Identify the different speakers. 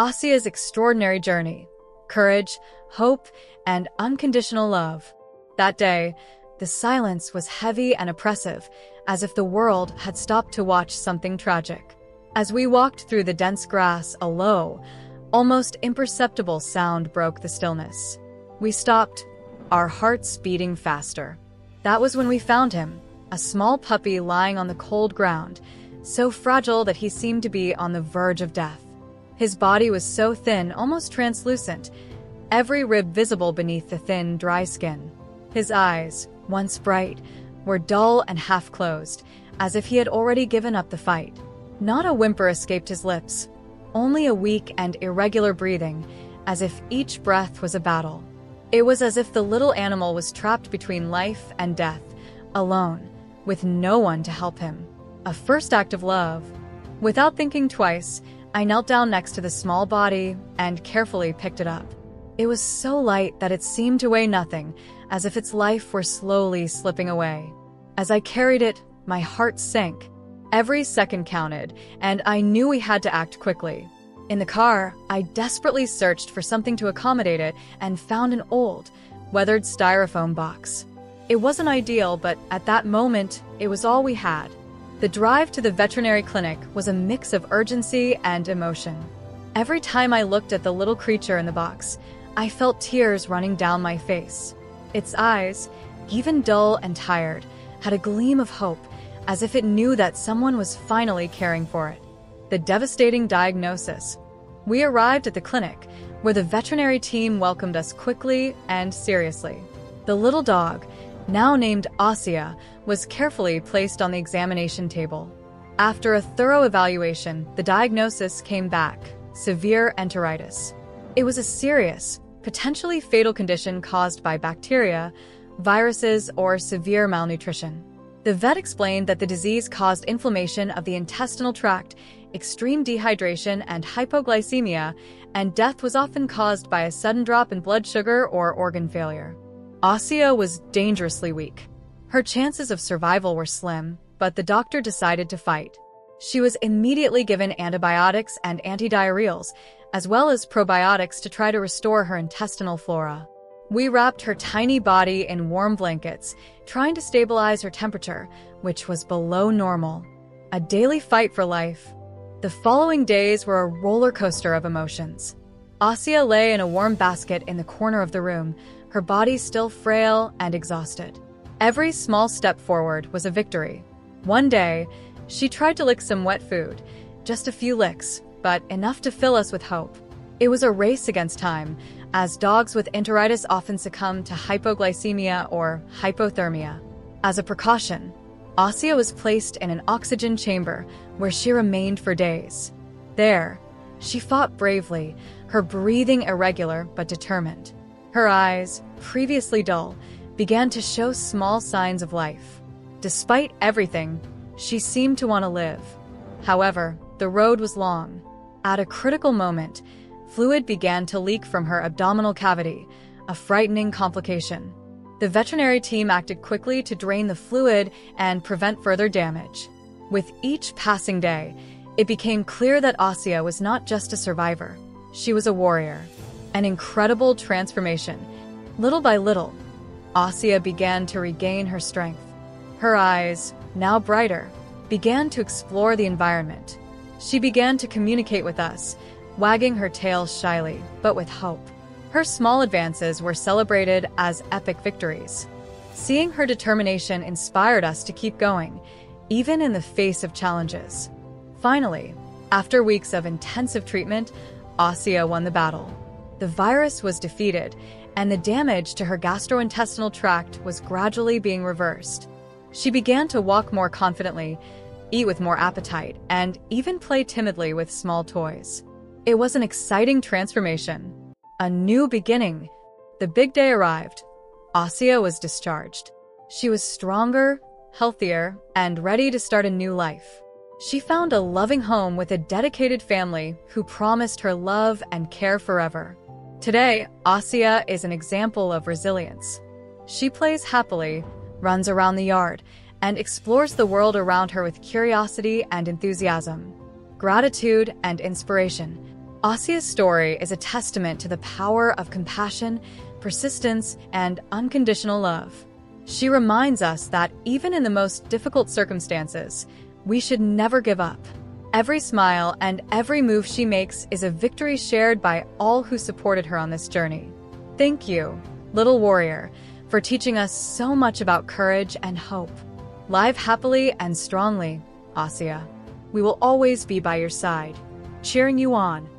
Speaker 1: Asia's extraordinary journey, courage, hope, and unconditional love. That day, the silence was heavy and oppressive, as if the world had stopped to watch something tragic. As we walked through the dense grass, a low, almost imperceptible sound broke the stillness. We stopped, our hearts beating faster. That was when we found him, a small puppy lying on the cold ground, so fragile that he seemed to be on the verge of death. His body was so thin, almost translucent, every rib visible beneath the thin, dry skin. His eyes, once bright, were dull and half-closed, as if he had already given up the fight. Not a whimper escaped his lips, only a weak and irregular breathing, as if each breath was a battle. It was as if the little animal was trapped between life and death, alone, with no one to help him. A first act of love. Without thinking twice, I knelt down next to the small body and carefully picked it up. It was so light that it seemed to weigh nothing, as if its life were slowly slipping away. As I carried it, my heart sank. Every second counted, and I knew we had to act quickly. In the car, I desperately searched for something to accommodate it and found an old, weathered styrofoam box. It wasn't ideal, but at that moment, it was all we had. The drive to the veterinary clinic was a mix of urgency and emotion. Every time I looked at the little creature in the box, I felt tears running down my face. Its eyes, even dull and tired, had a gleam of hope, as if it knew that someone was finally caring for it. The devastating diagnosis. We arrived at the clinic, where the veterinary team welcomed us quickly and seriously. The little dog, now named Asia, was carefully placed on the examination table. After a thorough evaluation, the diagnosis came back: severe enteritis. It was a serious, potentially fatal condition caused by bacteria, viruses, or severe malnutrition. The vet explained that the disease caused inflammation of the intestinal tract, extreme dehydration and hypoglycemia, and death was often caused by a sudden drop in blood sugar or organ failure. Asia was dangerously weak. Her chances of survival were slim, but the doctor decided to fight. She was immediately given antibiotics and antidiarrheals, as well as probiotics to try to restore her intestinal flora. We wrapped her tiny body in warm blankets, trying to stabilize her temperature, which was below normal. A daily fight for life. The following days were a roller coaster of emotions. Asia lay in a warm basket in the corner of the room, her body still frail and exhausted. Every small step forward was a victory. One day, she tried to lick some wet food, just a few licks, but enough to fill us with hope. It was a race against time, as dogs with enteritis often succumb to hypoglycemia or hypothermia. As a precaution, Asia was placed in an oxygen chamber where she remained for days. There, she fought bravely, her breathing irregular but determined. Her eyes, previously dull, began to show small signs of life. Despite everything, she seemed to want to live. However, the road was long. At a critical moment, fluid began to leak from her abdominal cavity, a frightening complication. The veterinary team acted quickly to drain the fluid and prevent further damage. With each passing day, it became clear that Asia was not just a survivor. She was a warrior. An incredible transformation. Little by little, Asia began to regain her strength. Her eyes, now brighter, began to explore the environment. She began to communicate with us, wagging her tail shyly, but with hope. Her small advances were celebrated as epic victories. Seeing her determination inspired us to keep going, even in the face of challenges. Finally, after weeks of intensive treatment, Asia won the battle. The virus was defeated, and the damage to her gastrointestinal tract was gradually being reversed. She began to walk more confidently, eat with more appetite, and even play timidly with small toys. It was an exciting transformation. A new beginning. The big day arrived. Asia was discharged. She was stronger, healthier, and ready to start a new life. She found a loving home with a dedicated family who promised her love and care forever. Today, Asia is an example of resilience. She plays happily, runs around the yard, and explores the world around her with curiosity and enthusiasm. Gratitude and inspiration. Asia's story is a testament to the power of compassion, persistence, and unconditional love. She reminds us that even in the most difficult circumstances, we should never give up. Every smile and every move she makes is a victory shared by all who supported her on this journey. Thank you, little warrior, for teaching us so much about courage and hope. Live happily and strongly, Asia. We will always be by your side, cheering you on.